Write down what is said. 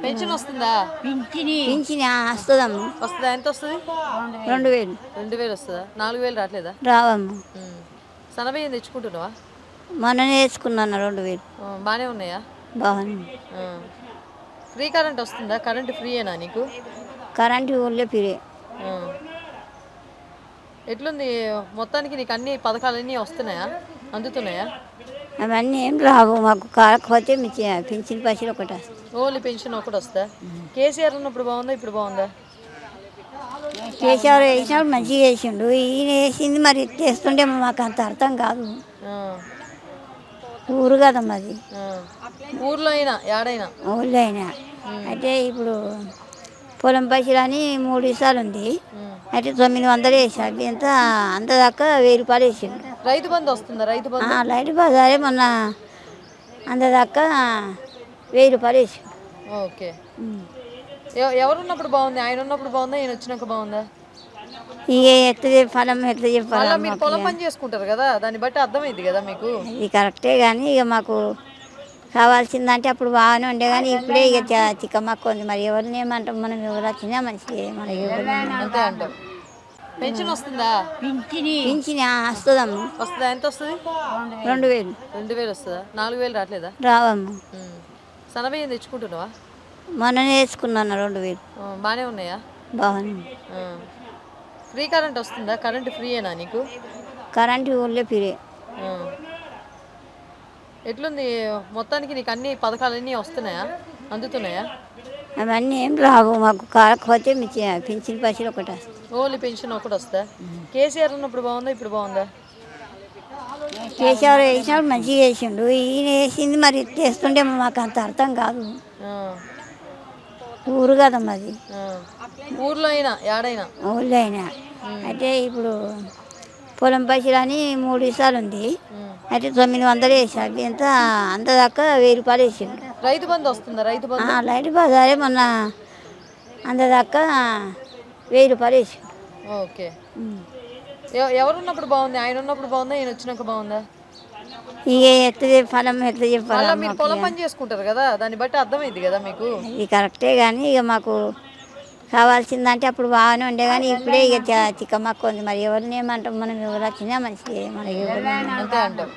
Pension వస్తుందా? Pension వస్తుందమ్మ. వస్తుందా? ఎంత వస్తుంది? 2000. 2000 వస్తుందా? 4000 రావట్లేదా? రావమ్మ. సన్నబియ్యం తెచ్చుకుంటున్నావా? మొన్ననే వేసుకున్నాను 2000. బాగానే ఉన్నాయా? బాగుంది. ఫ్రీ కరెంట్ వస్తుందా? కరెంట్ ఫ్రీయేనా నీకు? కరెంటు ఊళ్ళో పిరే. ఎట్లుంది మొత్తానికి నీకు అన్ని పథకాలన్నీ వస్తున్నాయా, అందుతున్నాయా? అవన్నీ ఏం రావు మాకు, కాకపోతే మీ పింఛన్ పైసలు ఒకటి వస్తుంది. ఓన్లీ పెన్షన్ ఒకటి వస్తా? కేసీఆర్ ఉన్నప్పుడు బాగుందా, ఇప్పుడు బాగుందా? కేసీఆర్ వేసినప్పుడు మంచిగా వేసిండు, ఈయన వేసింది మరి చేస్తుంటే మాకు అంత అర్థం కాదు. ఊరు కదా మాది. ఊర్లో అయినా ఏడైనా? ఊళ్ళో అయినా. అయితే ఇప్పుడు పొలం పైసలు అని 3 విషయాలు ఉంది. అయితే 900 వేసాడు. ఎంత అంతదాకా 1000 రూపాయలు వేసిండు. రైతు బంధు వస్తుందా? రైతు బంధు రైతు బజారే మొన్న అంతదాకా 1000 రూపాయలు వేసిండు. ఓకే. ఎవరున్నప్పుడు బాగుంది? ఆయన ఉన్నప్పుడు బాగుందా, ఈయన వచ్చినాక బాగుందా? ఇక ఎట్లా చెప్పాలమ్మా, ఎట్లా చెప్పాలి? మీరు పొలం పని చేసుకుంటారు కదా, దాన్ని బట్టి అర్థమైంది కదా మీకు. ఇది కరెక్టే కానీ ఇక మాకు కావాల్సిందంటే అప్పుడు బాగానే ఉండే, కానీ ఇప్పుడే ఇక చిక్కమక్క ఉంది. మరి ఎవరిని ఏమంటాం మనం? ఎవరు వచ్చినా మంచిది, మన అంతే అంటాం. పెన్షన్ వస్తుందా? పింఛన్ వస్తుందమ్మ. వస్తుందా? ఎంత వస్తుంది? 2000. 2000 వస్తుందా? 4000 రావట్లేదా? రావమ్మ. సన్నబియ్యం తెచ్చుకుంటున్నావా? మొన్ననే వేసుకున్నాను 2000. బాగానే ఉన్నాయా? బాగుంది. ఫ్రీ కరెంట్ వస్తుందా? కరెంట్ ఫ్రీయేనా నీకు? కరెంటు ఊళ్ళో పిరే. ఎట్లుంది మొత్తానికి నీకు అన్ని పథకాలన్నీ వస్తున్నాయా, అందుతున్నాయా? అవన్నీ ఏం రావు మాకు, కాకపోతే మీ పింఛన్ పైసలు ఒకటి వస్తుంది. ఓన్లీ పెన్షన్ ఒకటి వస్తా? కేసీఆర్ ఉన్నప్పుడు బాగుందా, ఇప్పుడు బాగుందా? కేసీఆర్ వేసినప్పుడు మంచిగా వేసిండు, ఈయన వేసింది మరి చేస్తుంటే మాకు అంత అర్థం కాదు. ఊరు కదా మాది. ఊర్లో అయినా ఏడైనా? ఊళ్ళో అయినా. అయితే ఇప్పుడు పొలం పైసలు అని 3 విషయాలు ఉంది. అయితే 900 వేసాడు. ఎంత అంతదాకా 1000 రూపాయలు వేసిండు. రైతు బంధు వస్తుందా? రైతు బంధు రైతు బజారే మొన్న అంతదాకా 1000 రూపాయలు వేసిండు. ఓకే. ఎవరున్నప్పుడు బాగుంది? ఆయన ఉన్నప్పుడు బాగుందా, ఈయన వచ్చినాక బాగుందా? ఇక ఎట్లా చెప్పాలమ్మా, ఎట్లా చెప్పాలి? మీరు పొలం పని చేసుకుంటారు కదా, దాన్ని బట్టి అర్థమైంది కదా మీకు. ఇది కరెక్టే కానీ ఇక మాకు కావాల్సిందంటే అప్పుడు బాగానే ఉండే, కానీ ఇప్పుడే ఇక చిక్కమక్క ఉంది. మరి ఎవరిని ఏమంటాం మనం? ఎవరు వచ్చినా మంచిది, మన అంతే అంటాం.